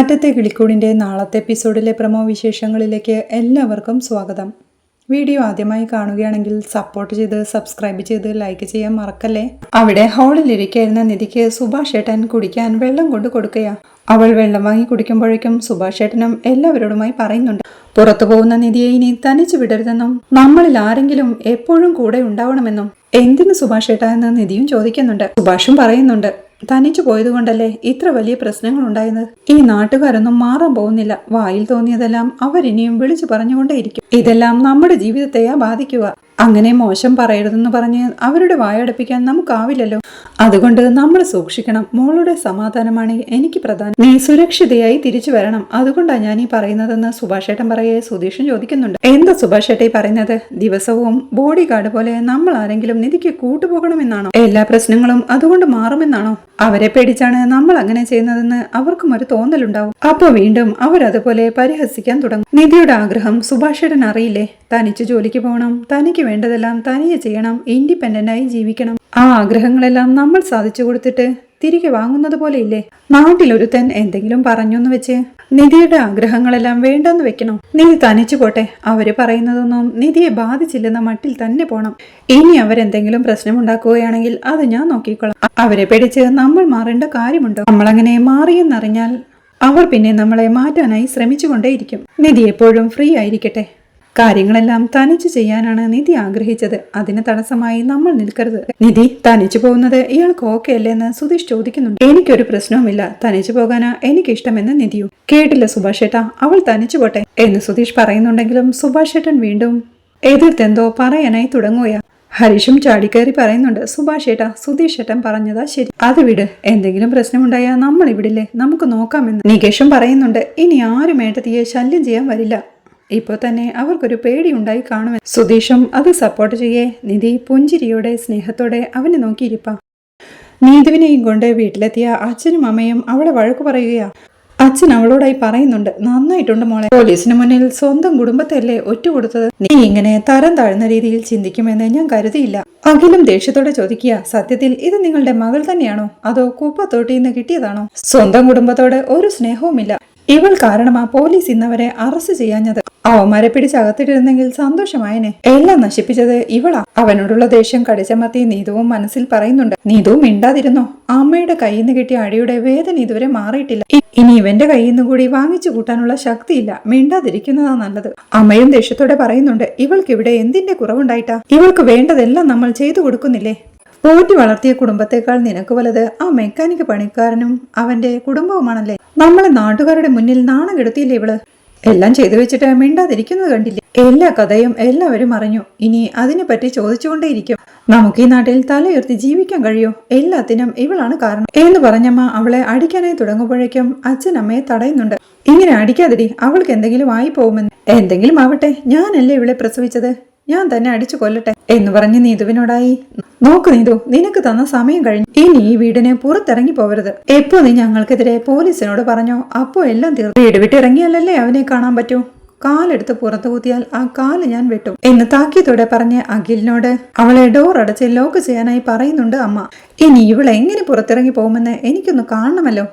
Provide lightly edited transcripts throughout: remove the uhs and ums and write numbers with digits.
കാറ്റത്തെ കിളിക്കൂടിൻ്റെ നാളത്തെ എപ്പിസോഡിലെ പ്രമോ വിശേഷങ്ങളിലേക്ക് എല്ലാവർക്കും സ്വാഗതം. വീഡിയോ ആദ്യമായി കാണുകയാണെങ്കിൽ സപ്പോർട്ട് ചെയ്ത് സബ്സ്ക്രൈബ് ചെയ്ത് ലൈക്ക് ചെയ്യാൻ മറക്കല്ലേ. അവിടെ ഹാളിലിരിക്കുന്ന നിധിക്ക് സുഭാഷ് ഏട്ടൻ കുടിക്കാൻ വെള്ളം കൊണ്ട് കൊടുക്കുക. അവൾ വെള്ളം വാങ്ങി കുടിക്കുമ്പോഴേക്കും സുഭാഷ് ഏട്ടനും എല്ലാവരോടുമായി പറയുന്നുണ്ട്, പുറത്തു പോകുന്ന നിധിയെ ഇനി തനിച്ചു വിടരുതെന്നും നമ്മളിൽ ആരെങ്കിലും എപ്പോഴും കൂടെ ഉണ്ടാവണമെന്നും. എന്തിനു സുഭാഷ് ഏട്ട എന്ന് നിധിയും ചോദിക്കുന്നുണ്ട്. സുഭാഷും പറയുന്നുണ്ട്, തനിച്ചു പോയതുകൊണ്ടല്ലേ ഇത്ര വലിയ പ്രശ്നങ്ങൾ ഉണ്ടായത്. ഈ നാട്ടുകാരൊന്നും മാറാൻ പോകുന്നില്ല. വായിൽ തോന്നിയതെല്ലാം അവരിനിയും വിളിച്ചു പറഞ്ഞുകൊണ്ടേയിരിക്കും. ഇതെല്ലാം നമ്മുടെ ജീവിതത്തെയാ ബാധിക്കുക. അങ്ങനെ മോശം പറയരുതെന്ന് പറഞ്ഞ് അവരുടെ വായടപ്പിക്കാൻ നമുക്കാവില്ലല്ലോ. അതുകൊണ്ട് നമ്മൾ സൂക്ഷിക്കണം. മോളുടെ സമാധാനമാണ് എനിക്ക് പ്രധാനം. നീ സുരക്ഷിതയായി തിരിച്ചു വരണം. അതുകൊണ്ടാണ് ഞാൻ ഈ പറയുന്നതെന്ന് സുഭാഷേട്ടൻ പറയെ സുധീഷൻ ചോദിക്കുന്നുണ്ട്. എന്താ സുഭാഷേട്ടൻ പറയുന്നത്? ദിവസവും ബോഡി ഗാർഡ് പോലെ നമ്മൾ ആരെങ്കിലും നിധിക്ക് കൂട്ടുപോകണമെന്നാണോ? എല്ലാ പ്രശ്നങ്ങളും അതുകൊണ്ട് മാറുമെന്നാണോ? അവരെ പേടിച്ചാണ് നമ്മൾ അങ്ങനെ ചെയ്യുന്നതെന്ന് അവർക്കും ഒരു തോന്നലുണ്ടാവും. അപ്പൊ വീണ്ടും അവരതുപോലെ പരിഹസിക്കാൻ തുടങ്ങും. നിധിയുടെ ആഗ്രഹം സുഭാഷേട്ടൻ അറിയില്ലേ? തനിച്ച് ജോലിക്ക് പോകണം, തനിക്ക് വേണ്ടതെല്ലാം തനിയെ ചെയ്യണം, ഇൻഡിപെൻഡന്റായി ജീവിക്കണം. ആ ആഗ്രഹങ്ങളെല്ലാം നമ്മൾ സാധിച്ചു കൊടുത്തിട്ട് തിരികെ വാങ്ങുന്നത് പോലെ ഇല്ലേ? നാട്ടിലൊരുത്തൻ എന്തെങ്കിലും പറഞ്ഞൊന്ന് വെച്ച് നിധിയുടെ ആഗ്രഹങ്ങളെല്ലാം വേണ്ടെന്ന് വെക്കണോ? നിധി തനിച്ചു പോട്ടെ. അവര് പറയുന്നതൊന്നും നിധിയെ ബാധിച്ചില്ലെന്ന മട്ടിൽ തന്നെ പോണം. ഇനി അവരെന്തെങ്കിലും പ്രശ്നമുണ്ടാക്കുകയാണെങ്കിൽ അത് ഞാൻ നോക്കിക്കോളാം. അവരെ പേടിച്ച് നമ്മൾ മാറേണ്ട കാര്യമുണ്ടോ? നമ്മളങ്ങനെ മാറിയെന്നറിഞ്ഞാൽ അവർ പിന്നെ നമ്മളെ മാറ്റാനായി ശ്രമിച്ചുകൊണ്ടേയിരിക്കും. നിധി എപ്പോഴും ഫ്രീ ആയിരിക്കട്ടെ. കാര്യങ്ങളെല്ലാം തനിച്ചു ചെയ്യാനാണ് നിധി ആഗ്രഹിച്ചത്. അതിന് തടസ്സമായി നമ്മൾ നിൽക്കരുത്. നിധി തനിച്ചു പോകുന്നത് ഇയാൾക്ക് ഓക്കെ അല്ലേ എന്ന് സുധീഷ് ചോദിക്കുന്നുണ്ട്. എനിക്കൊരു പ്രശ്നവുമില്ല, തനിച്ചു പോകാനാ എനിക്കിഷ്ടമെന്ന് നിധിയും. കേട്ടില്ല സുഭാഷേട്ടാ, അവൾ തനിച്ചു പോട്ടെ എന്ന് സുധീഷ് പറയുന്നുണ്ടെങ്കിലും സുഭാഷേട്ടൻ വീണ്ടും എതിർത്തെന്തോ പറയാനായി തുടങ്ങുകയാ. ഹരീഷും ചാടിക്കയറി പറയുന്നുണ്ട്, സുഭാഷേട്ടാ, സുധീഷേട്ടൻ പറഞ്ഞതാ ശരി, അത് വിട്. എന്തെങ്കിലും പ്രശ്നമുണ്ടായാ നമ്മൾ ഇവിടില്ലേ, നമുക്ക് നോക്കാമെന്ന്. നികേഷും പറയുന്നുണ്ട്, ഇനി ആരും ഏട്ടത്തിയെ ശല്യം ചെയ്യാൻ വരില്ല. ഇപ്പോൾ തന്നെ അവർക്കൊരു പേടിയുണ്ടായി കാണുമെന്ന്. സുധീഷും അത് സപ്പോർട്ട് ചെയ്യേ. നിധി പുഞ്ചിരിയോടെ സ്നേഹത്തോടെ അവനെ നോക്കിയിരിപ്പാ. നീതുവിനെയും കൊണ്ട് വീട്ടിലെത്തിയ അച്ഛനും അമ്മയും അവളെ വഴക്കു പറയുകയാ. അച്ഛൻ അവളോടായി പറയുന്നുണ്ട്, നന്നായിട്ടുണ്ട് മോളെ, പോലീസിന് മുന്നിൽ സ്വന്തം കുടുംബത്തല്ലേ ഒറ്റുകൊടുത്തത്. നീ ഇങ്ങനെ തരം താഴ്ന്ന രീതിയിൽ ചിന്തിക്കുമെന്ന് ഞാൻ കരുതിയില്ല. അഖിലും ദേഷ്യത്തോടെ ചോദിക്കുക, സത്യത്തിൽ ഇത് നിങ്ങളുടെ മകൾ തന്നെയാണോ, അതോ കുപ്പത്തോട്ടിന്ന് കിട്ടിയതാണോ? സ്വന്തം കുടുംബത്തോട് ഒരു സ്നേഹവുമില്ല. ഇവൾ കാരണമാ പോലീസ് ഇന്നവരെ അറസ്റ്റ് ചെയ്യാഞ്ഞത്. അവന്മാരെ പിടിച്ചകത്തിട്ടിരുന്നെങ്കിൽ സന്തോഷമായനെ. എല്ലാം നശിപ്പിച്ചത് ഇവളാ. അവനോടുള്ള ദേഷ്യം കടിച്ചമർത്തി നീതുവും മനസ്സിൽ പറയുന്നുണ്ട്. നീതുവും മിണ്ടാതിരുന്നോ? അമ്മയുടെ കയ്യിൽ നിന്ന് കിട്ടിയ അടിയുടെ വേദന ഇതുവരെ മാറിയിട്ടില്ല. ഇനി ഇവന്റെ കയ്യിൽ നിന്ന് കൂടി വാങ്ങിച്ചു കൂട്ടാനുള്ള ശക്തിയില്ല. മിണ്ടാതിരിക്കുന്നതാ നല്ലത്. അമ്മയും ദേഷ്യത്തോടെ പറയുന്നുണ്ട്, ഇവൾക്ക് ഇവിടെ എന്തിന്റെ കുറവുണ്ടായിട്ടാ? ഇവൾക്ക് വേണ്ടതെല്ലാം നമ്മൾ ചെയ്തു കൊടുക്കുന്നില്ലേ? പോറ്റി വളർത്തിയ കുടുംബത്തെക്കാൾ നിനക്ക് വലുത് ആ മെക്കാനിക് പണിക്കാരനും അവന്റെ കുടുംബവുമാണല്ലേ. നമ്മളെ നാട്ടുകാരുടെ മുന്നിൽ നാണം കെടുത്തിയില്ലേ ഇവള്? എല്ലാം ചെയ്തു വെച്ചിട്ട് മിണ്ടാതിരിക്കുന്നത് കണ്ടില്ലേ? എല്ലാ കഥയും എല്ലാവരും അറിഞ്ഞു. ഇനി അതിനെപ്പറ്റി ചോദിച്ചുകൊണ്ടേയിരിക്കും. നമുക്ക് ഈ നാട്ടിൽ തലയുയർത്തി ജീവിക്കാൻ കഴിയോ? എല്ലാത്തിനും ഇവളാണ് കാരണം എന്ന് പറഞ്ഞമ്മ അവളെ അടിക്കാനായി തുടങ്ങുമ്പോഴേക്കും അച്ഛൻ അമ്മയെ തടയുന്നുണ്ട്. ഇങ്ങനെ അടിക്കാതിരി, അവൾക്ക് എന്തെങ്കിലും ആയി പോകുമെന്ന്. എന്തെങ്കിലും ആവട്ടെ, ഞാനല്ലേ ഇവളെ പ്രസവിച്ചത്, ഞാൻ തന്നെ അടിച്ചു കൊല്ലട്ടെ എന്ന് പറഞ്ഞ് നീതുവിനോടായി. നോക്ക് നീതു, നിനക്ക് തന്ന സമയം കഴിഞ്ഞു. ഇനി ഈ വീടിനെ പുറത്തിറങ്ങി പോവരുത്. എപ്പോ നീ ഞങ്ങൾക്കെതിരെ പോലീസിനോട് പറഞ്ഞോ അപ്പോ എല്ലാം തീർന്നു. വീട് വിട്ടിറങ്ങിയാലല്ലേ അവനെ കാണാൻ പറ്റൂ. കാലെടുത്ത് പുറത്തു കുത്തിയാൽ ആ കാല് ഞാൻ വെട്ടും എന്ന് താക്കീത്തോടെ പറഞ്ഞ് അഖിലിനോട് അവളെ ഡോർ അടച്ച് ലോക്ക് ചെയ്യാനായി പറയുന്നുണ്ട് അമ്മ. ഇനി ഇവൾ എങ്ങനെ പുറത്തിറങ്ങി പോകുമെന്ന് എനിക്കൊന്ന് കാണണമല്ലോ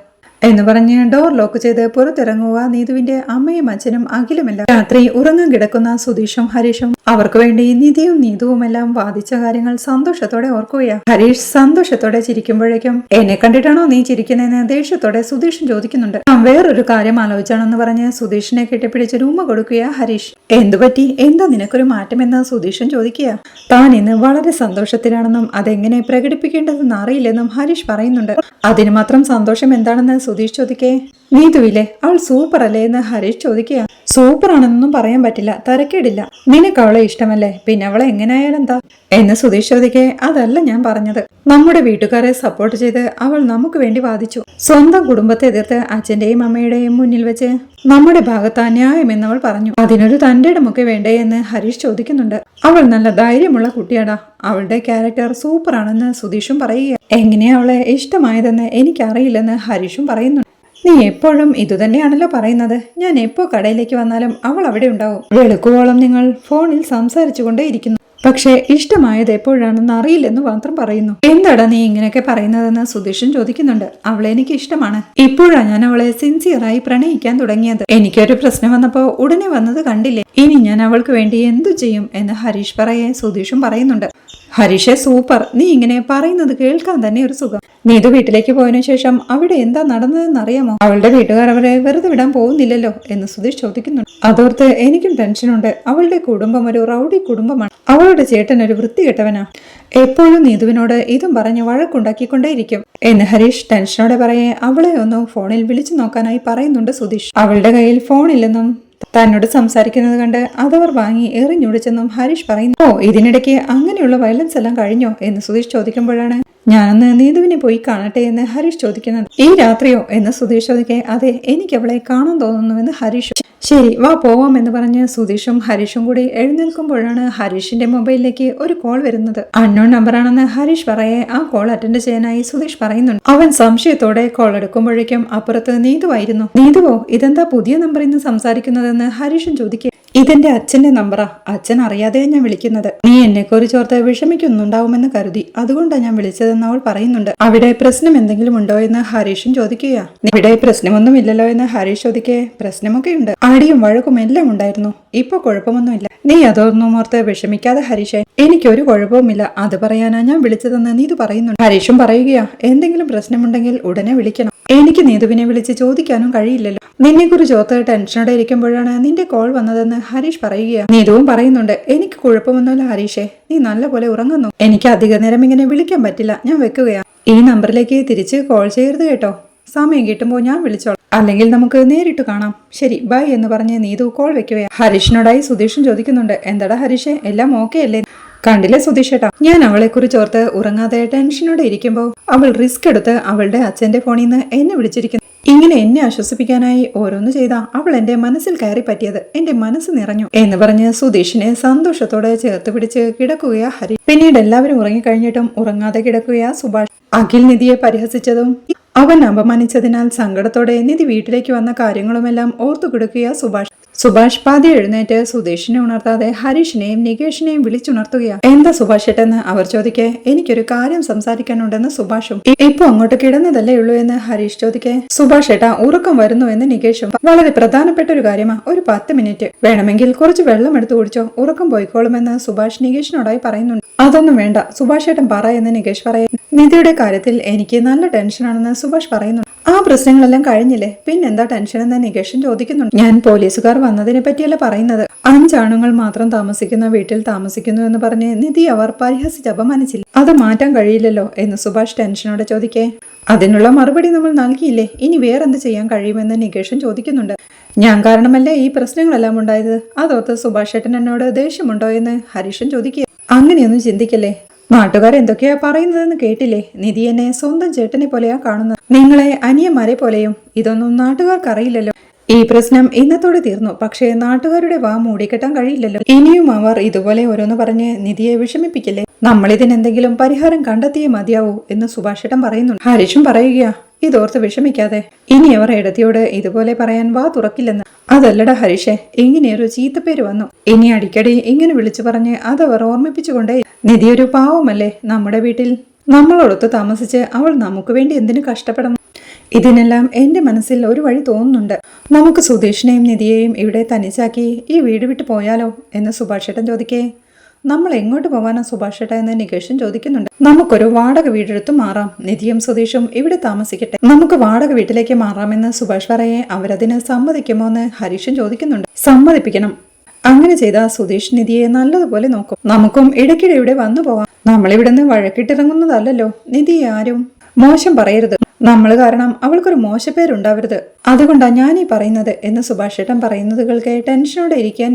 എന്ന് പറഞ്ഞ് ഡോർ ലോക്ക് ചെയ്ത് പുറത്തിറങ്ങുക നീതുവിന്റെ അമ്മയും അച്ഛനും അഖിലുമെല്ലാം. രാത്രി ഉറങ്ങാൻ കിടക്കുന്ന സുധീഷും ഹരീഷും അവർക്ക് വേണ്ടി നിധിയും നീതുവുമെല്ലാം വാദിച്ച കാര്യങ്ങൾ സന്തോഷത്തോടെ ഓർക്കുകയാ. ഹരീഷ് സന്തോഷത്തോടെ ചിരിക്കുമ്പോഴേക്കും, എന്നെ കണ്ടിട്ടാണോ നീ ചിരിക്കുന്നതെന്ന് ദേഷ്യത്തോടെ സുധീഷും ചോദിക്കുന്നുണ്ട്. വേറൊരു കാര്യം ആലോചിച്ചാണെന്ന് പറഞ്ഞ് സുധീഷിനെ കെട്ടിപ്പിടിച്ച് രൂമ കൊടുക്കുകയാ ഹരീഷ്. എന്തുപറ്റി? എന്താ നിനക്കൊരു മാറ്റമെന്ന് സുധീഷും ചോദിക്കുക. താൻ ഇന്ന് വളരെ സന്തോഷത്തിലാണെന്നും അതെങ്ങനെ പ്രകടിപ്പിക്കേണ്ടതെന്ന് അറിയില്ലെന്നും ഹരീഷ് പറയുന്നുണ്ട്. അതിന് മാത്രം സന്തോഷം എന്താണെന്ന് സുധീഷ് ചോദിക്കേ. നീതുവില്ലേ, അവൾ സൂപ്പർ അല്ലേ എന്ന് ഹരീഷ് ചോദിക്കുക. സൂപ്പർ ആണെന്നൊന്നും പറയാൻ പറ്റില്ല, തരക്കേടില്ല. നിനക്ക് അവളെ ഇഷ്ടമല്ലേ, പിന്നെ അവളെ എങ്ങനെയായാലെന്താ എന്ന് സുധീഷ് ചോദിക്കേ. അതല്ല ഞാൻ പറഞ്ഞത്. നമ്മുടെ വീട്ടുകാരെ സപ്പോർട്ട് ചെയ്ത് അവൾ നമുക്ക് വേണ്ടി വാദിച്ചു. സ്വന്തം കുടുംബത്തെ എതിർത്ത് അച്ഛന്റെയും അമ്മയുടെയും മുന്നിൽ വെച്ച് നമ്മുടെ ഭാഗത്താ ന്യായമെന്നവൾ പറഞ്ഞു. അതിനൊരു തന്റെ ഇടമൊക്കെ വേണ്ടേ എന്ന് ഹരീഷ് ചോദിക്കുന്നുണ്ട്. അവൾ നല്ല ധൈര്യമുള്ള കുട്ടിയാടാ. അവളുടെ ക്യാരക്ടർ സൂപ്പർ ആണെന്ന് സുധീഷും പറയുക. എങ്ങനെയാ അവളെ ഇഷ്ടമായതെന്ന് എനിക്കറിയില്ലെന്ന് ഹരീഷും പറയുന്നു. നീ എപ്പോഴും ഇതുതന്നെയാണല്ലോ പറയുന്നത്. ഞാൻ എപ്പോ കടയിലേക്ക് വന്നാലും അവൾ അവിടെ ഉണ്ടാവും. വെളുക്കുവോളം നിങ്ങൾ ഫോണിൽ സംസാരിച്ചു കൊണ്ടേയിരിക്കുന്നു. പക്ഷേ ഇഷ്ടമായത് എപ്പോഴാണെന്ന് അറിയില്ലെന്ന് മാത്രം പറയുന്നു. എന്താടാ നീ ഇങ്ങനെയൊക്കെ പറയുന്നതെന്ന് സുധീഷൻ ചോദിക്കുന്നുണ്ട്. അവളെ എനിക്ക് ഇഷ്ടമാണ്. ഇപ്പോഴാണ് ഞാൻ അവളെ സിൻസിയറായി പ്രണയിക്കാൻ തുടങ്ങിയത്. എനിക്കൊരു പ്രശ്നം വന്നപ്പോ ഉടനെ വന്നത് കണ്ടില്ലേ? ഇനി ഞാൻ അവൾക്ക് വേണ്ടി എന്തു ചെയ്യും എന്ന് ഹരീഷ് പറയെ സുധീഷും പറയുന്നുണ്ട്. ഹരീഷെ സൂപ്പർ, നീ ഇങ്ങനെ പറയുന്നത് കേൾക്കാൻ തന്നെ ഒരു സുഖം. നീതു വീട്ടിലേക്ക് പോയതിനു ശേഷം അവിടെ എന്താ നടന്നതെന്ന് അറിയാമോ? അവളുടെ വീട്ടുകാർ അവരെ വെറുതെ വിടാൻ പോകുന്നില്ലല്ലോ എന്ന് സുധീഷ് ചോദിക്കുന്നുണ്ട്. അതോർത്ത് എനിക്കും ടെൻഷനുണ്ട്. അവളുടെ കുടുംബം ഒരു റൗഡി കുടുംബമാണ്. അവളുടെ ചേട്ടൻ ഒരു വൃത്തികെട്ടവനാ. എപ്പോഴും നീതുവിനോട് ഇതും പറഞ്ഞ് വഴക്കുണ്ടാക്കിക്കൊണ്ടേയിരിക്കും എന്ന് ഹരീഷ് ടെൻഷനോടെ പറയെ അവളെ ഒന്ന് ഫോണിൽ വിളിച്ചു നോക്കാനായി പറയുന്നുണ്ട് സുധീഷ്. അവളുടെ കയ്യിൽ ഫോണില്ലെന്നും തന്നോട് സംസാരിക്കുന്നത് കണ്ട് അതവർ വാങ്ങി എറിഞ്ഞൊടിച്ചെന്നും ഹരീഷ് പറയുന്നു. ഓ, ഇതിനിടയ്ക്ക് അങ്ങനെയുള്ള വയലൻസ് എല്ലാം കഴിഞ്ഞോ എന്ന് സുധീഷ് ചോദിക്കുമ്പോഴാണ് ഞാനൊന്ന് നീതുവിനെ പോയി കാണട്ടെ എന്ന് ഹരീഷ് ചോദിക്കുന്നത്. ഈ രാത്രിയോ എന്ന് സുധീഷ് ചോദിക്കെ അതെ, എനിക്ക് അവളെ കാണാൻ തോന്നുന്നുവെന്ന് ഹരീഷ്. ശരി വാ പോവാം എന്ന് പറഞ്ഞ് സുധീഷും ഹരീഷും കൂടി എഴുന്നേൽക്കുമ്പോഴാണ് ഹരീഷിന്റെ മൊബൈലിലേക്ക് ഒരു കോൾ വരുന്നത്. അൺനോൺ നമ്പറാണെന്ന് ഹരീഷ് പറയെ ആ കോൾ അറ്റൻഡ് ചെയ്യാനായി സുധീഷ് പറയുന്നുണ്ട്. അവൻ സംശയത്തോടെ കോൾ എടുക്കുമ്പോഴേക്കും അപ്പുറത്ത് നീതുവായിരുന്നു. നീതുവോ, ഇതെന്താ പുതിയ നമ്പറിൽ നിന്ന് സംസാരിക്കുന്നതെന്ന് ഹരീഷും ചോദിക്കുക. ഇതെന്റെ അച്ഛന്റെ നമ്പറാ. അച്ഛൻ അറിയാതെ ഞാൻ വിളിക്കുന്നത്. നീ എന്നെ കുറിച്ചോർത്ത് വിഷമിക്കുന്നുണ്ടാവുമെന്ന് കരുതി, അതുകൊണ്ടാണ് ഞാൻ വിളിച്ചതെന്ന് അവൾ പറയുന്നുണ്ട്. അവിടെ പ്രശ്നം എന്തെങ്കിലും ഉണ്ടോ എന്ന് ഹരീഷും ചോദിക്കുക. ഇവിടെ പ്രശ്നമൊന്നുമില്ലല്ലോ എന്ന് ഹരീഷ് ചോദിക്കേ. പ്രശ്നമൊക്കെ ഉണ്ട്, അടിയും വഴക്കും എല്ലാം ഉണ്ടായിരുന്നു. ഇപ്പൊ കുഴപ്പമൊന്നുമില്ല. നീ അതൊന്നും ഓർത്ത് വിഷമിക്കാതെ ഹരീഷെ. എനിക്കൊരു കുഴപ്പവുമില്ല. അത് പറയാനാ ഞാൻ വിളിച്ചതെന്ന് നീതു പറയുന്നുണ്ട്. ഹരീഷും പറയുകയാ എന്തെങ്കിലും പ്രശ്നമുണ്ടെങ്കിൽ ഉടനെ വിളിക്കണം. എനിക്ക് നീതുവിനെ വിളിച്ച് ചോദിക്കാനും കഴിയില്ലല്ലോ. നിന്നെ കുറിച്ച് ഓർത്ത് ടെൻഷനോടെ ഇരിക്കുമ്പോഴാണ് നിന്റെ കോൾ വന്നതെന്ന് ഹരീഷ് പറയുകയാണ്. നീതുവും പറയുന്നുണ്ട് എനിക്ക് കുഴപ്പമൊന്നുമില്ല ഹരീഷെ, നീ നല്ലപോലെ ഉറങ്ങുന്നു. എനിക്ക് അധിക നേരം ഇങ്ങനെ വിളിക്കാൻ പറ്റില്ല, ഞാൻ വെക്കുകയാണ്. ഈ നമ്പറിലേക്ക് തിരിച്ച് കോൾ ചെയ്യരുത് കേട്ടോ. സമയം കിട്ടുമ്പോൾ ഞാൻ വിളിച്ചോളാം, അല്ലെങ്കിൽ നമുക്ക് നേരിട്ട് കാണാം. ശരി ബൈ എന്ന് പറഞ്ഞ് നീതു കോൾ വെക്കുകയാണ്. ഹരീഷിനോടായി സുധീഷും ചോദിക്കുന്നുണ്ട്. എന്താടാ ഹരീഷെ, എല്ലാം ഓക്കെ അല്ലേ? കണ്ടില്ലേ സുധീഷേട്ടാ, ഞാൻ അവളെ കുറിച്ച് ഓർത്ത് ഉറങ്ങാതെ ടെൻഷനോടെ ഇരിക്കുമ്പോൾ അവൾ റിസ്ക് എടുത്ത് അവളുടെ അച്ഛന്റെ ഫോണിൽ നിന്ന് എന്നെ വിളിച്ചിരിക്കുന്നു. ഇങ്ങനെ എന്നെ ആശ്വസിപ്പിക്കാനായി ഓരോന്ന് ചെയ്താ അവൾ എന്റെ മനസ്സിൽ കയറി പറ്റിയത്. എന്റെ മനസ്സ് നിറഞ്ഞു എന്ന് പറഞ്ഞ് സുധീഷിനെ സന്തോഷത്തോടെ ചേർത്ത് പിടിച്ച് കിടക്കുകയാ ഹരി. പിന്നീട് എല്ലാവരും ഉറങ്ങിക്കഴിഞ്ഞിട്ടും ഉറങ്ങാതെ കിടക്കുകയാ സുഭാഷ്. അഖിൽ നിധിയെ പരിഹസിച്ചതും അവൻ അപമാനിച്ചതിനാൽ സങ്കടത്തോടെ നിധി വീട്ടിലേക്ക് വന്ന കാര്യങ്ങളുമെല്ലാം ഓർത്തു കിടക്കുകയാ സുഭാഷ്. സുഭാഷ് പാതി എഴുന്നേറ്റ് സുധീഷിനെ ഉണർത്താതെ ഹരീഷിനെയും നികേഷിനെയും വിളിച്ചുണർത്തുകയാ. എന്താ സുഭാഷ് ഏട്ടെന്ന് അവർ ചോദിക്കെ. എനിക്കൊരു കാര്യം സംസാരിക്കാനുണ്ടെന്ന് സുഭാഷും. ഇപ്പൊ അങ്ങോട്ട് കിടന്നതല്ലേ ഉള്ളൂ എന്ന് ഹരീഷ് ചോദിക്കെ. സുഭാഷ് ഏട്ടാ, ഉറക്കം വരുന്നു എന്ന് നികേഷും. വളരെ പ്രധാനപ്പെട്ട ഒരു കാര്യമാ, ഒരു 10 മിനിറ്റ് വേണമെങ്കിൽ കുറച്ച് വെള്ളം എടുത്തു കുടിച്ചോ, ഉറക്കം പോയിക്കോളുമെന്ന് സുഭാഷ് നികേഷിനോടായി പറയുന്നുണ്ട്. അതൊന്നും വേണ്ട സുഭാഷ് ഏട്ടൻ പറ എന്ന് നികേഷ് പറയും. നിധിയുടെ കാര്യത്തിൽ എനിക്ക് നല്ല ടെൻഷനാണെന്ന് സുഭാഷ് പറയുന്നു. ആ പ്രശ്നങ്ങളെല്ലാം കഴിഞ്ഞില്ലേ, പിന്നെന്താ ടെൻഷൻ എന്ന് നികേഷൻ ചോദിക്കുന്നുണ്ട്. ഞാൻ പോലീസുകാർ വന്നതിനെ പറ്റിയല്ല പറയുന്നത്. 5 ആണുങ്ങൾ മാത്രം താമസിക്കുന്ന വീട്ടിൽ താമസിക്കുന്നു എന്ന് പറഞ്ഞ് നിധി അവർ പരിഹസിച്ച് അപമാനിച്ചില്ല. അത് മാറ്റാൻ കഴിയില്ലല്ലോ എന്ന് സുഭാഷ് ടെൻഷനോടെ ചോദിക്കേ. അതിനുള്ള മറുപടി നമ്മൾ നൽകിയില്ലേ, ഇനി വേറെന്ത് ചെയ്യാൻ കഴിയുമെന്ന് നികേഷൻ ചോദിക്കുന്നുണ്ട്. ഞാൻ കാരണമല്ലേ ഈ പ്രശ്നങ്ങളെല്ലാം ഉണ്ടായത്. അതോർത്ത് സുഭാഷ് ഏട്ടൻ എന്നോട് ദേഷ്യമുണ്ടോ എന്ന് ഹരീഷൻ ചോദിക്കുക. അങ്ങനെയൊന്നും ചിന്തിക്കല്ലേ, നാട്ടുകാരെന്തൊക്കെയാ പറയുന്നതെന്ന് കേട്ടില്ലേ. നിധി എന്നെ സ്വന്തം ചേട്ടനെ പോലെയാ കാണുന്നത്, നിങ്ങളെ അനിയന്മാരെ പോലെയും. ഇതൊന്നും നാട്ടുകാർക്ക് അറിയില്ലല്ലോ. ഈ പ്രശ്നം ഇന്നത്തോടെ തീർന്നു, പക്ഷേ നാട്ടുകാരുടെ വാ മൂടിക്കെട്ടാൻ കഴിയില്ലല്ലോ. ഇനിയും അവർ ഇതുപോലെ ഓരോന്ന് പറഞ്ഞ് നിധിയെ വിഷമിപ്പിക്കില്ലേ. നമ്മളിതിനെന്തെങ്കിലും പരിഹാരം കണ്ടെത്തിയേ മതിയാവൂ എന്ന് സുഭാഷേട്ടൻ പറയുന്നു. ഹരീഷും പറയുകയാ ഇതോർത്ത് വിഷമിക്കാതെ, ഇനി അവർ എടത്തിയോട് ഇതുപോലെ പറയാൻ വാ തുറക്കില്ലെന്ന്. അതല്ലടാ ഹരീഷെ, ഇങ്ങനെയൊരു ചീത്തപ്പേര് വന്നു. ഇനി അടിക്കടി ഇങ്ങനെ വിളിച്ചു പറഞ്ഞ് അതവർ ഓർമ്മിപ്പിച്ചുകൊണ്ടേ. നിധി ഒരു പാവമല്ലേ, നമ്മുടെ വീട്ടിൽ നമ്മളോടൊത്ത് താമസിച്ച് അവൾ നമുക്ക് വേണ്ടി എന്തിനു കഷ്ടപ്പെടണം. ഇതിനെല്ലാം എന്റെ മനസ്സിൽ ഒരു വഴി തോന്നുന്നുണ്ട്. നമുക്ക് സുധീഷിനെയും നിധിയെയും ഇവിടെ തനിച്ചാക്കി ഈ വീട് വിട്ടു പോയാലോ എന്ന് സുഭാഷേട്ടൻ ചോദിക്കേ. നമ്മൾ എങ്ങോട്ട് പോവാനാ സുഭാഷേട്ട എന്ന് നികേഷൻ ചോദിക്കുന്നുണ്ട്. നമുക്കൊരു വാടക വീടെടുത്ത് മാറാം, നിധിയും സുധീഷും ഇവിടെ താമസിക്കട്ടെ. നമുക്ക് വാടക വീട്ടിലേക്ക് മാറാമെന്ന് സുഭാഷ് പറയെ. അവരതിന് സമ്മതിക്കുമോ എന്ന് ഹരീഷൻ ചോദിക്കുന്നുണ്ട്. സമ്മതിപ്പിക്കണം. അങ്ങനെ ചെയ്താൽ സുധീഷ് നിധിയെ നല്ലതുപോലെ നോക്കും. നമുക്കും ഇടയ്ക്കിടെ ഇവിടെ വന്നു പോവാം. നമ്മളിവിടുന്ന് വഴക്കിട്ടിറങ്ങുന്നതല്ലോ. നിധിയെ ആരും മോശം പറയരുത്. നമ്മൾ കാരണം അവൾക്കൊരു മോശപ്പേരുണ്ടാവരുത്. അതുകൊണ്ടാണ് ഞാൻ ഈ പറയുന്നത് എന്ന് സുഭാഷ് ഏട്ടൻ പറയുന്നത് കേൾക്കെ ടെൻഷനോടെ ഇരിക്കാൻ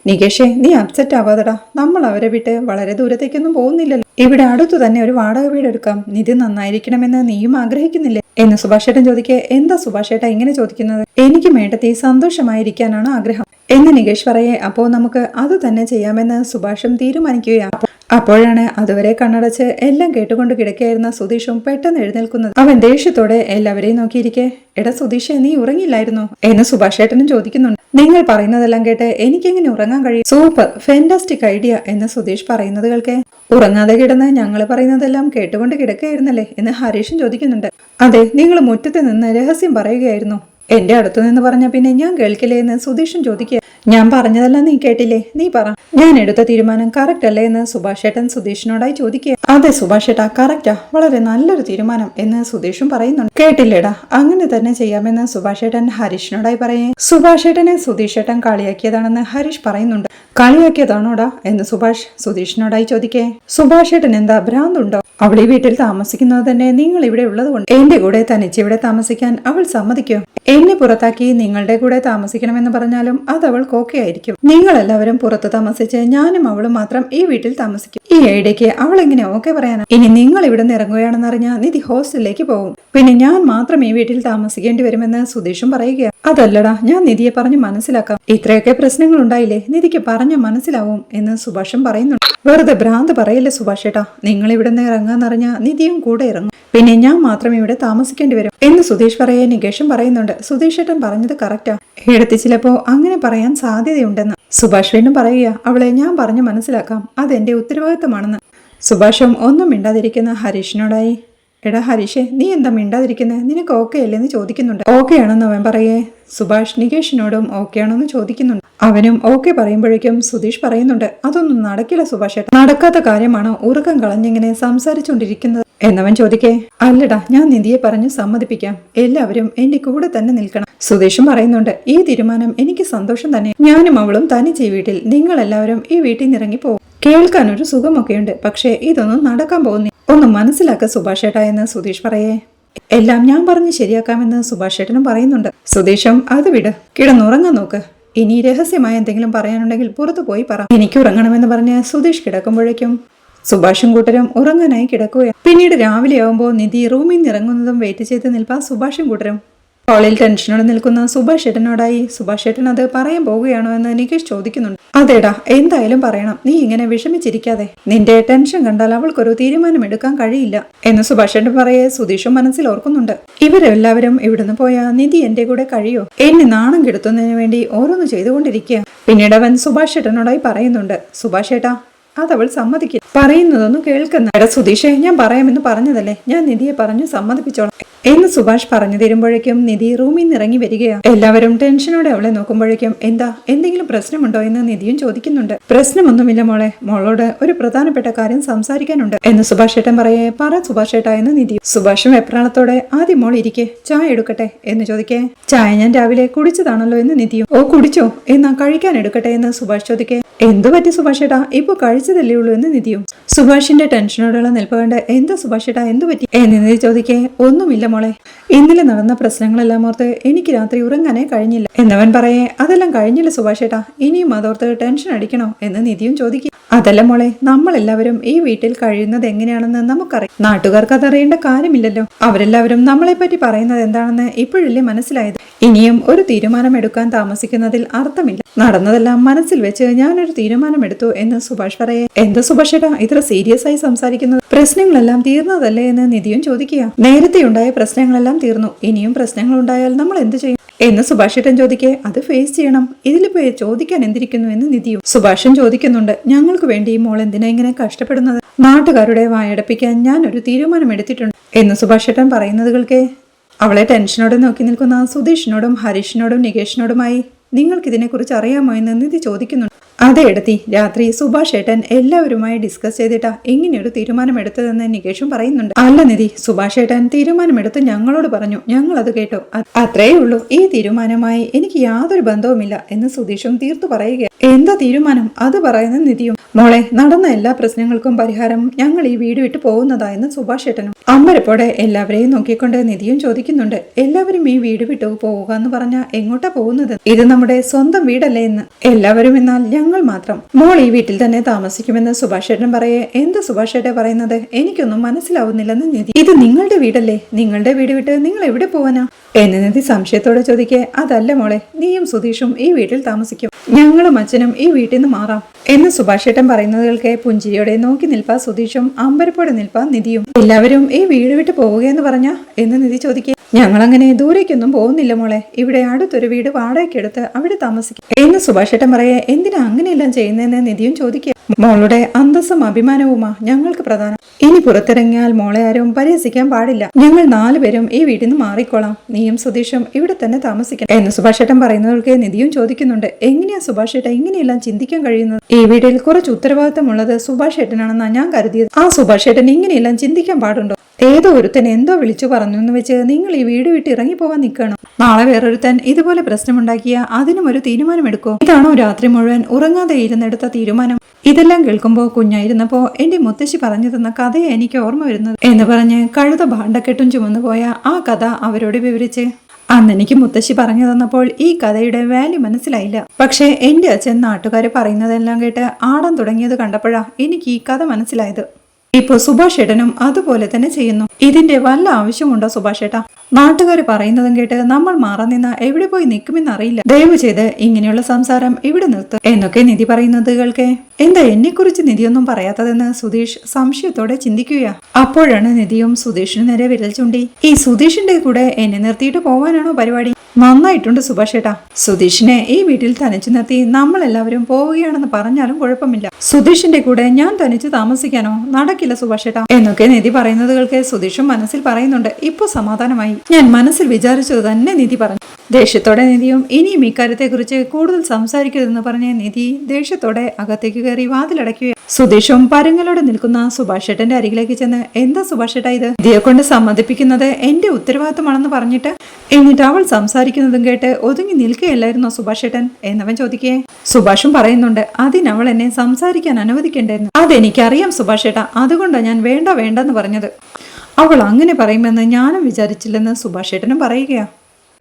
നികേഷേ നീ അപ്സെറ്റ് ആവാതടാ. നമ്മൾ അവരെ വിട്ട് വളരെ ദൂരത്തേക്കൊന്നും പോകുന്നില്ലല്ലോ. ഇവിടെ അടുത്തു തന്നെ ഒരു വാടക വീട് എടുക്കാം. നിധി നന്നായിരിക്കണമെന്ന് നീയും ആഗ്രഹിക്കുന്നില്ലേ എന്ന് സുഭാഷ് ഏട്ടൻ ചോദിക്കെ. എന്താ സുഭാഷ് ഏട്ടൻ ഇങ്ങനെ ചോദിക്കുന്നത്? എനിക്ക് മേട്ടത്തി സന്തോഷമായിരിക്കാനാണ് ആഗ്രഹം എന്ന് നികേഷ് പറയെ. അപ്പോ നമുക്ക് അത് തന്നെ ചെയ്യാമെന്ന് സുഭാഷും തീരുമാനിക്കുകയാണ്. അപ്പോഴാണ് അതുവരെ കണ്ണടച്ച് എല്ലാം കേട്ടുകൊണ്ട് കിടക്കുകയായിരുന്ന സുധീഷും പെട്ടെന്ന് എഴുന്നേൽക്കുന്നത്. അവൻ ദേഷ്യത്തോടെ എല്ലാവരെയും നോക്കിയിരിക്കെ, എടാ സുധീഷ്, നീ ഉറങ്ങിയില്ലായിരുന്നോ എന്ന് സുഭാഷേട്ടനും ചോദിക്കുന്നുണ്ട്. നിങ്ങൾ പറയുന്നതെല്ലാം കേട്ട് എനിക്കെങ്ങനെ ഉറങ്ങാൻ കഴിയും? സൂപ്പർ, ഫാന്റാസ്റ്റിക് ഐഡിയ എന്ന് സുധീഷ് പറയുന്നത് കേൾക്കെ, ഉറങ്ങാതെ കിടന്ന് ഞങ്ങൾ പറയുന്നതെല്ലാം കേട്ടുകൊണ്ട് കിടക്കുകയായിരുന്നല്ലേ എന്ന് ഹരീഷും ചോദിക്കുന്നുണ്ട്. അതെ, നിങ്ങൾ മുറ്റത്ത് നിന്ന് രഹസ്യം പറയുകയായിരുന്നു. എന്റെ അടുത്തു നിന്ന് പറഞ്ഞ പിന്നെ ഞാൻ കേൾക്കില്ലേ എന്ന് സുധീഷും ചോദിക്കുക. ഞാൻ പറഞ്ഞതെല്ലാം നീ കേട്ടില്ലേ? നീ പറ, ഞാൻ എടുത്ത തീരുമാനം കറക്റ്റ് അല്ലേ എന്ന് സുഭാഷേട്ടൻ സുധീഷിനോടായി ചോദിക്കുക. അതെ സുഭാഷേട്ടാ, കറക്റ്റാ, വളരെ നല്ലൊരു തീരുമാനം എന്ന് സുധീഷും പറയുന്നുണ്ട്. കേട്ടില്ലേടാ, അങ്ങനെ തന്നെ ചെയ്യാമെന്ന് സുഭാഷേട്ടൻ ഹരീഷിനോടായി പറയേ. സുഭാഷേട്ടനെ സുധീഷേട്ടൻ കളിയാക്കിയതാണെന്ന് ഹരീഷ് പറയുന്നുണ്ട്. കളിയാക്കിയതാണോടാ എന്ന് സുഭാഷ് സുധീഷിനോടായി ചോദിക്കേ. സുഭാഷേട്ടൻ എന്താ ഭ്രാന്തുണ്ടോ? അവൾ ഈ വീട്ടിൽ താമസിക്കുന്നത് തന്നെ നിങ്ങൾ ഇവിടെ ഉള്ളതുകൊണ്ട്. എന്റെ കൂടെ തനിച്ച് ഇവിടെ താമസിക്കാൻ അവൾ സമ്മതിക്കോ? എന്നെ പുറത്താക്കി നിങ്ങളുടെ കൂടെ താമസിക്കണമെന്ന് പറഞ്ഞാലും അത് അവൾക്ക് ഓക്കെ ആയിരിക്കും. നിങ്ങളെല്ലാവരും പുറത്ത് താമസിച്ച് ഞാനും അവളും മാത്രം ഈ വീട്ടിൽ താമസിക്കും. ഈ ഐഡിയക്ക് അവൾ എങ്ങനെ ഓക്കെ പറയാനാ? ഇനി നിങ്ങൾ ഇവിടെ നിന്ന് ഇറങ്ങുകയാണെന്ന് അറിഞ്ഞാൽ നിധി ഹോസ്റ്റലിലേക്ക് പോകും. പിന്നെ ഞാൻ മാത്രം ഈ വീട്ടിൽ താമസിക്കേണ്ടി വരുമെന്ന് സുധീഷും പറയുക. അതല്ലടാ, ഞാൻ നിധിയെ പറഞ്ഞു മനസ്സിലാക്കാം. ഇത്രയൊക്കെ പ്രശ്നങ്ങൾ ഉണ്ടായില്ലേ, നിധിക്ക് പറഞ്ഞു മനസ്സിലാവും എന്ന് സുഭാഷും പറയുന്നുണ്ട്. വെറുതെ ഭ്രാന്ത് പറയല്ലേ സുഭാഷേട്ടാ, നിങ്ങൾ ഇവിടെ നിന്ന് ഇറങ്ങാന്നറിഞ്ഞ നിധിയും കൂടെ ഇറങ്ങും. പിന്നെ ഞാൻ മാത്രം ഇവിടെ താമസിക്കേണ്ടി വരും എന്ന് സുധീഷ് പറയെ നികേഷും പറയുന്നുണ്ട്. സുധീഷേട്ടൻ പറഞ്ഞത് കറക്റ്റാ, എടുത്തി ചിലപ്പോ അങ്ങനെ പറയാൻ സാധ്യതയുണ്ടെന്ന് സുഭാഷ് വീണ്ടും പറയുക. അവളെ ഞാൻ പറഞ്ഞു മനസ്സിലാക്കാം, അതെന്റെ ഉത്തരവാദിത്തമാണെന്ന്. സുഭാഷും ഒന്നും മിണ്ടാതിരിക്കുന്ന ഹരീഷിനോടായി, എടാ ഹരീഷേ, നീ എന്താ മിണ്ടാതിരിക്കുന്നത്? നിനക്ക് ഓക്കെ അല്ലേന്ന് ചോദിക്കുന്നുണ്ട്. ഓക്കെ ആണെന്ന് അവൻ പറയേ. സുഭാഷ് നികേഷിനോടും ഓക്കെ ആണോന്ന് ചോദിക്കുന്നുണ്ട്. അവനും ഓക്കെ പറയുമ്പോഴേക്കും സുധീഷ് പറയുന്നുണ്ട്, അതൊന്നും നടക്കില്ല സുഭാഷേട്ട, നടക്കാത്ത കാര്യമാണോ ഉറക്കം കളഞ്ഞിങ്ങനെ സംസാരിച്ചുകൊണ്ടിരിക്കുന്നത് എന്നവൻ ചോദിക്കേ. അല്ലടാ, ഞാൻ നിധിയെ പറഞ്ഞു സമ്മതിപ്പിക്കാം, എല്ലാവരും എന്റെ കൂടെ തന്നെ നിൽക്കണം. സുധീഷും പറയുന്നുണ്ട്, ഈ തീരുമാനം എനിക്ക് സന്തോഷം തന്നെ. ഞാനും അവളും തനിച്ച് ഈ വീട്ടിൽ, നിങ്ങളെല്ലാവരും ഈ വീട്ടിൽ നിന്ന് ഇറങ്ങിപ്പോകും. കേൾക്കാനൊരു സുഖമൊക്കെയുണ്ട്, പക്ഷേ ഇതൊന്നും നടക്കാൻ പോകുന്നില്ല. ഒന്ന് മനസ്സിലാക്ക സുഭാഷേട്ട എന്ന് സുധീഷ് പറയേ. എല്ലാം ഞാൻ പറഞ്ഞ് ശരിയാക്കാമെന്ന് സുഭാഷേട്ടനും പറയുന്നുണ്ട്. സുധീഷും അത് വിട്, കിടന്നുറങ്ങാൻ നോക്ക്. ഇനി രഹസ്യമായ എന്തെങ്കിലും പറയാനുണ്ടെങ്കിൽ പുറത്തു പോയി പറ. എനിക്ക് ഉറങ്ങണമെന്ന് പറഞ്ഞ് സുധീഷ് കിടക്കുമ്പോഴേക്കും സുഭാഷും കൂട്ടരും ഉറങ്ങാനായി കിടക്കുകയാണ്. പിന്നീട് രാവിലെ ആവുമ്പോൾ നിധി റൂമിൽ നിന്ന് ഇറങ്ങുന്നതും വെയിറ്റ് ചെയ്ത് നിൽപ്പാ സുഭാഷും കൂട്ടരും. ഹാളിൽ ടെൻഷനോടെ നിൽക്കുന്ന സുഭാഷ് ഏട്ടനോടായി സുഭാഷ് ഏട്ടൻ അത് പറയാൻ പോവുകയാണോ എന്ന് നികേഷ് ചോദിക്കുന്നുണ്ട്. അതേടാ, എന്തായാലും പറയണം, നീ ഇങ്ങനെ വിഷമിച്ചിരിക്കാതെ. നിന്റെ ടെൻഷൻ കണ്ടാൽ അവൾക്കൊരു തീരുമാനം എടുക്കാൻ കഴിയില്ല എന്ന് സുഭാഷ് ഏട്ടൻ പറയെ സുധീഷും മനസ്സിൽ ഓർക്കുന്നുണ്ട്. ഇവരെല്ലാവരും ഇവിടുന്ന് പോയാ നിധി എന്റെ കൂടെ കഴിയോ? എന്നെ നാണം കെടുത്തുന്നതിന് വേണ്ടി ഓരോന്ന് ചെയ്തുകൊണ്ടിരിക്കുക. പിന്നീട് അവൻ സുഭാഷ് ഏട്ടനോടായി പറയുന്നുണ്ട്, സുഭാഷ് ഏട്ടാ, അതവൾ സമ്മതിക്കില്ല, പറയുന്നതൊന്നും കേൾക്കുന്ന. എടാ സുധീഷേ, ഞാൻ പറയാമെന്ന് പറഞ്ഞതല്ലേ, ഞാൻ നിധിയെ പറഞ്ഞു സമ്മതിപ്പിച്ചോളാം എന്ന് സുഭാഷ് പറഞ്ഞു തരുമ്പോഴേക്കും നിധി റൂമിൽ നിന്ന് ഇറങ്ങി വരികയാണ്. എല്ലാവരും ടെൻഷനോടെ അവളെ നോക്കുമ്പോഴേക്കും എന്താ, എന്തെങ്കിലും പ്രശ്നമുണ്ടോ എന്ന് നിധിയും ചോദിക്കുന്നുണ്ട്. പ്രശ്നമൊന്നുമില്ല മോളെ, മോളോട് ഒരു പ്രധാനപ്പെട്ട കാര്യം സംസാരിക്കാനുണ്ട് എന്ന് സുഭാഷ് ഏട്ടൻ പറയേ. പറ സുഭാഷ് ഏട്ടാ എന്ന് നിധി. സുഭാഷും വെപ്രാളത്തോടെ, ആദ്യം മോൾ ഇരിക്കെ, ചായ എടുക്കട്ടെ എന്ന് ചോദിക്കേ. ചായ ഞാൻ രാവിലെ കുടിച്ചതാണല്ലോ എന്ന് നിധിയും. ഓ കുടിച്ചോ, എന്നാ കഴിക്കാൻ എടുക്കട്ടെ എന്ന് സുഭാഷ് ചോദിക്കേ. എന്തു പറ്റി സുഭാഷ് ഏട്ടാ, ഇപ്പൊ കഴിച്ചതല്ലേ ഉള്ളൂ എന്ന് നിധിയും. സുഭാഷിന്റെ ടെൻഷനോടുള്ള നിൽപ്പ് കണ്ട് എന്താ സുഭാഷ് ഏട്ടാ, എന്തു പറ്റി എന്ന് നിധി ചോദിക്കേ. ഒന്നുമില്ല മോളെ, ഇന്നലെ നടന്ന പ്രശ്നങ്ങളെല്ലാം ഓർത്ത് എനിക്ക് രാത്രി ഉറങ്ങാനേ കഴിഞ്ഞില്ല എന്നവൻ പറയേ. അതെല്ലാം കഴിഞ്ഞില്ല സുഭാഷ് ഏട്ടാ, ഇനിയും അതോർത്ത് ടെൻഷൻ അടിക്കണോ എന്ന് നിധിയും ചോദിക്കും. അതല്ല മോളെ, നമ്മളെല്ലാവരും ഈ വീട്ടിൽ കഴിയുന്നത് എങ്ങനെയാണെന്ന് നമുക്കറിയാം. നാട്ടുകാർക്ക് അതറിയേണ്ട കാര്യമില്ലല്ലോ. അവരെല്ലാവരും നമ്മളെ പറ്റി പറയുന്നത് എന്താണെന്ന് ഇപ്പോഴല്ലേ മനസ്സിലായത്. ഇനിയും ഒരു തീരുമാനം എടുക്കാൻ താമസിക്കുന്നതിൽ അർത്ഥമില്ല. നടന്നതെല്ലാം മനസ്സിൽ വെച്ച് ഞാനൊരു തീരുമാനമെടുത്തു എന്ന് സുഭാഷ് പറയേ. എന്താ സുഭാഷ് ഏട്ടാ ഇത്ര സീരിയസ് ആയി സംസാരിക്കുന്നത്? പ്രശ്നങ്ങളെല്ലാം തീർന്നതല്ലേ എന്ന് നിധിയും ചോദിക്കുക. നേരത്തെ ഉണ്ടായ പ്രശ്നങ്ങളെല്ലാം തീർന്നു, ഇനിയും പ്രശ്നങ്ങൾ ഉണ്ടായാൽ നമ്മൾ എന്ത് ചെയ്യും എന്ന് സുഭാഷ് ഏട്ടൻ ചോദിക്കേ. അത് ഫേസ് ചെയ്യണം, ഇതിലിപ്പോ ചോദിക്കാൻ എന്തിരിക്കുന്നു എന്ന് നിധിയും. സുഭാഷൻ ചോദിക്കുന്നുണ്ട്, ഞങ്ങൾക്ക് വേണ്ടി മോൾ എന്തിനാ ഇങ്ങനെ കഷ്ടപ്പെടുന്നത്? നാട്ടുകാരുടെ വായടപ്പിക്കാൻ ഞാൻ ഒരു തീരുമാനം എടുത്തിട്ടുണ്ട് എന്ന് സുഭാഷ് ഏട്ടൻ പറയുന്നത് കേൾക്കേ. അവളെ ടെൻഷനോടെ നോക്കി നിൽക്കുന്ന സുധീഷിനോടും ഹരീഷിനോടും നികേഷിനോടുമായി നിങ്ങൾക്കിതിനെക്കുറിച്ച് അറിയാമോ എന്ന് നിധി ചോദിക്കുന്നുണ്ട്. അതെ എടുത്തി, രാത്രി സുഭാഷ് ഏട്ടൻ എല്ലാവരുമായി ഡിസ്കസ് ചെയ്തിട്ടാ ഇങ്ങനെയൊരു തീരുമാനം എടുത്തതെന്ന് നികേഷും പറയുന്നുണ്ട്. അല്ല നിധി, സുഭാഷ് ഏട്ടൻ തീരുമാനമെടുത്ത് ഞങ്ങളോട് പറഞ്ഞു, ഞങ്ങൾ അത് കേട്ടു, അത്രേ ഉള്ളൂ. ഈ തീരുമാനമായി എനിക്ക് യാതൊരു ബന്ധവുമില്ല എന്ന് സുധീഷും തീർത്തു പറയുക. എന്താ തീരുമാനം അത് പറയുന്ന നിധിയും. മോളെ, നടന്ന എല്ലാ പ്രശ്നങ്ങൾക്കും പരിഹാരം ഞങ്ങൾ ഈ വീട് വിട്ട് പോകുന്നതായെന്ന് സുഭാഷ് ഏട്ടനും. അമ്പരപ്പോടെ എല്ലാവരെയും നോക്കിക്കൊണ്ട് നിധിയും ചോദിക്കുന്നുണ്ട്, എല്ലാവരും ഈ വീട് വിട്ടു പോവുക എന്ന് പറഞ്ഞാൽ എങ്ങോട്ടാ പോകുന്നത്? ഇത് നമ്മുടെ സ്വന്തം വീടല്ലേ എന്ന്. എല്ലാവരും എന്നാൽ ഞങ്ങൾ മാത്രം. മോൾ ഈ വീട്ടിൽ തന്നെ താമസിക്കുമെന്ന് സുഭാഷ് ഏട്ടൻ പറയേ. എന്താ സുഭാഷ് ഏട്ടൻ പറയുന്നത്? എനിക്കൊന്നും മനസ്സിലാവുന്നില്ലെന്ന് നിധി. ഇത് നിങ്ങളുടെ വീടല്ലേ, നിങ്ങളുടെ വീട് വിട്ട് നിങ്ങൾ എവിടെ പോവാനാ എന്ന് നിധി സംശയത്തോടെ ചോദിക്കേ. അതല്ല മോളെ, നീയും സുധീഷും ഈ വീട്ടിൽ താമസിക്കും, ഞങ്ങളും അച്ഛനും ഈ വീട്ടിൽ നിന്ന് മാറാം എന്ന് സുഭാഷ് ഏട്ടൻ ഏട്ടൻ പറയുന്നതുകൾക്ക് പുഞ്ചിരിയോടെ നോക്കി നിൽപ്പാ സുധീഷും അമ്പരപ്പോടെ നിൽപ്പാ നിധിയും. എല്ലാവരും ഈ വീട് വിട്ട് പോവുകയെന്ന് പറഞ്ഞ എന്ന് നിധി ചോദിക്കുക. ഞങ്ങളങ്ങനെ ദൂരേക്കൊന്നും പോകുന്നില്ല മോളെ, ഇവിടെ അടുത്തൊരു വീട് വാടകയ്ക്കെടുത്ത് അവിടെ താമസിക്കും എന്ന് സുഭാഷ് ഏട്ടൻ പറയെ. എന്തിനാ അങ്ങനെയെല്ലാം ചെയ്യുന്നതെന്ന് നിധിയും ചോദിക്കുക. മോളുടെ അന്തസ്സും അഭിമാനവുമാ ഞങ്ങൾക്ക് പ്രധാനം. ഇനി പുറത്തിറങ്ങിയാൽ മോളെ ആരും പരിഹസിക്കാൻ പാടില്ല. ഞങ്ങൾ 4 പേരും ഈ വീട്ടിൽ നിന്ന് മാറിക്കോളാം. നീയും സുധീഷും ഇവിടെ തന്നെ താമസിക്കണം എന്ന് സുഭാഷ് ഏട്ടൻ പറയുന്നവർക്ക് നിധിയും ചോദിക്കുന്നുണ്ട്. എങ്ങനെയാ സുഭാഷ് ഏട്ടൻ ഇങ്ങനെയെല്ലാം ചിന്തിക്കാൻ കഴിയുന്നത്? ഈ വീട്ടിൽ കുറച്ച് ഉത്തരവാദിത്തമുള്ളത് സുഭാഷ് ഏട്ടനാണെന്നാണ് ഞാൻ കരുതിയത്. ആ സുഭാഷ് ഏട്ടൻ ഇങ്ങനെയെല്ലാം ചിന്തിക്കാൻ പാടുണ്ടോ? ഏതോ ഒരുത്തൻ എന്തോ വിളിച്ചു പറഞ്ഞു എന്ന് വെച്ച് നിങ്ങൾ ഈ വീട് വിട്ട് ഇറങ്ങിപ്പോവാൻ നിൽക്കണം. നാളെ വേറൊരുത്തൻ ഇതുപോലെ പ്രശ്നമുണ്ടാക്കിയ അതിനും ഒരു തീരുമാനമെടുക്കോ? ഇതാണോ രാത്രി മുഴുവൻ ഉറങ്ങാതെ ഇരുന്നെടുത്ത തീരുമാനം? ഇതെല്ലാം കേൾക്കുമ്പോൾ കുഞ്ഞായിരുന്നപ്പോ എന്റെ മുത്തശ്ശി പറഞ്ഞു തന്ന കഥയെ എനിക്ക് ഓർമ്മ വരുന്നത് എന്ന് പറഞ്ഞ് കഴുത ഭാണ്ഡക്കെട്ടും ചുമന്നു പോയ ആ കഥ അവരോട് വിവരിച്ച്. അന്ന് എനിക്ക് മുത്തശ്ശി പറഞ്ഞു തന്നപ്പോൾ ഈ കഥയുടെ വാല്യൂ മനസ്സിലായില്ല. പക്ഷേ എന്റെ അച്ഛൻ നാട്ടുകാര് പറയുന്നതെല്ലാം കേട്ട് ആടാൻ തുടങ്ങിയത് കണ്ടപ്പോഴാ എനിക്ക് ഈ കഥ മനസ്സിലായത്. ഇപ്പൊ സുഭാഷ് ഏട്ടനും അതുപോലെ തന്നെ ചെയ്യുന്നു. ഇതിന്റെ വല്ല ആവശ്യമുണ്ടോ സുഭാഷ് ഏട്ടാ? നാട്ടുകാർ പറയുന്നതും കേട്ട് നമ്മൾ മാറാൻ നിന്ന എവിടെ പോയി നിൽക്കുമെന്ന് അറിയില്ല. ദയവ് ചെയ്ത് ഇങ്ങനെയുള്ള സംസാരം ഇവിടെ നിർത്ത് എന്നൊക്കെ നിധി പറയുന്നത് കേൾക്കെ. എന്താ എന്നെക്കുറിച്ച് നിധിയൊന്നും പറയാത്തതെന്ന് സുധീഷ് സംശയത്തോടെ ചിന്തിക്കുകയാ. അപ്പോഴാണ് നിധിയും സുധീഷിന് നേരെ വിരൽ ചൂണ്ടി. ഈ സുധീഷിന്റെ കൂടെ എന്നെ നിർത്തിയിട്ട് പോവാനാണോ പരിപാടി? നന്നായിട്ടുണ്ട് സുഭാഷ് ഏട്ടാ. സുധീഷിനെ ഈ വീട്ടിൽ തനിച്ചു നിർത്തി നമ്മളെല്ലാവരും പോവുകയാണെന്ന് പറഞ്ഞാലും കുഴപ്പമില്ല. സുധീഷിന്റെ കൂടെ ഞാൻ തനിച്ച് താമസിക്കാനോ? നടക്കില്ല സുഭാഷ് ഏട്ടാ എന്നൊക്കെ നിധി പറയുന്നത് കേൾക്കെ സുധീഷും മനസ്സിൽ പറയുന്നുണ്ട്. ഇപ്പൊ സമാധാനമായി. ഞാൻ മനസ്സിൽ വിചാരിച്ചത് തന്നെ നിധി പറഞ്ഞു. ദേഷ്യത്തോടെ നിധിയും ഇനിയും ഇക്കാര്യത്തെക്കുറിച്ച് കൂടുതൽ സംസാരിക്കരുതെന്ന് പറഞ്ഞ നിധി ദേഷ്യത്തോടെ അകത്തേക്ക് കയറി വാതിലടയ്ക്കുക. സുധീഷും പരങ്ങളോടെ നിൽക്കുന്ന സുഭാഷ് ഏട്ടന്റെ അരികിലേക്ക് ചെന്ന് എന്താ സുഭാഷ് ഏട്ടാ ഇത്? നിധിയെ കൊണ്ട് സമ്മതിപ്പിക്കുന്നത് എന്റെ ഉത്തരവാദിത്തമാണെന്ന് പറഞ്ഞിട്ട് എന്നിട്ട് അവൾ സംസാരിക്കുന്നതും കേട്ട് ഒതുങ്ങി നിൽക്കുകയല്ലായിരുന്നോ സുഭാഷ് ഏട്ടൻ എന്നവൻ ചോദിക്കേ. സുഭാഷും പറയുന്നുണ്ട് അതിനവൾ എന്നെ സംസാരിക്കാൻ അനുവദിക്കേണ്ടായിരുന്നു. അതെനിക്കറിയാം സുഭാഷ് ഏട്ടാ, അതുകൊണ്ടാണ് ഞാൻ വേണ്ടെന്ന് പറഞ്ഞത്. അവൾ അങ്ങനെ പറയുമെന്ന് ഞാനും വിചാരിച്ചില്ലെന്ന് സുഭാഷ് ഏട്ടനും പറയുകയാ.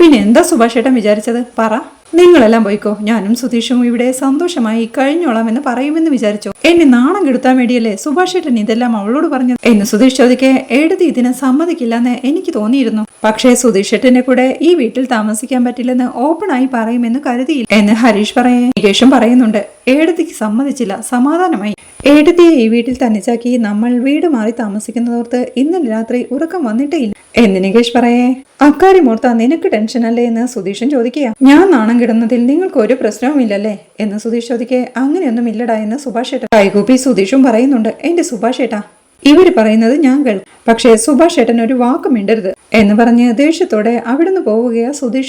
പിന്നെ എന്താ സുഭാഷ് ഏട്ടൻ വിചാരിച്ചത്? പറ. നിങ്ങളെല്ലാം പോയിക്കോ, ഞാനും സുധീഷും ഇവിടെ സന്തോഷമായി കഴിഞ്ഞോളാം എന്ന് പറയുമെന്ന് വിചാരിച്ചോ? എന്നെ നാണം കെടുത്താൻ വേണ്ടിയല്ലേ സുഭാഷ് ഏട്ടൻ ഇതെല്ലാം അവളോട് പറഞ്ഞത് എന്ന് സുധീഷ് ചോദിക്കെ. എഴുതി ഇതിന് സമ്മതിക്കില്ലെന്ന് എനിക്ക് തോന്നിയിരുന്നു. പക്ഷേ സുധീഷ് ഏട്ടന്റെ കൂടെ ഈ വീട്ടിൽ താമസിക്കാൻ പറ്റില്ലെന്ന് ഓപ്പണായി പറയുമെന്ന് കരുതിയില്ല എന്ന് ഹരീഷ് പറയേ. നികേഷും പറയുന്നുണ്ട്. ഏടത്തിക്ക് സമ്മതിച്ചില്ല, സമാധാനമായി. ഏടത്തിയെ ഈ വീട്ടിൽ തനിച്ചാക്കി നമ്മൾ വീട് മാറി താമസിക്കുന്നതോർത്ത് ഇന്നലെ രാത്രി ഉറക്കം വന്നിട്ടേ ഇല്ല എന്ന് നികേഷ് പറയേ. അക്കാര്യം ഓർത്താ നിനക്ക് ടെൻഷൻ അല്ലേ എന്ന് സുധീഷൻ ചോദിക്കുക. ഞാൻ നാണം കിടുന്നതിൽ നിങ്ങൾക്ക് ഒരു പ്രശ്നവുമില്ലല്ലേ എന്ന് സുധീഷ് ചോദിക്കെ. അങ്ങനെയൊന്നും ഇല്ലടാ എന്ന് സുഭാഷ് ഏട്ടൻ കൈകൂപ്പി സുധീഷും പറയുന്നുണ്ട്. എന്റെ സുഭാഷ് ഏട്ടാ, ഇവര് പറയുന്നത് ഞാൻ കേൾക്കും, പക്ഷേ സുഭാഷ് ഏട്ടൻ ഒരു വാക്കും മിണ്ടരുത് എന്ന് പറഞ്ഞ് ദേഷ്യത്തോടെ അവിടുന്ന് പോവുകയാ സുധീഷ്.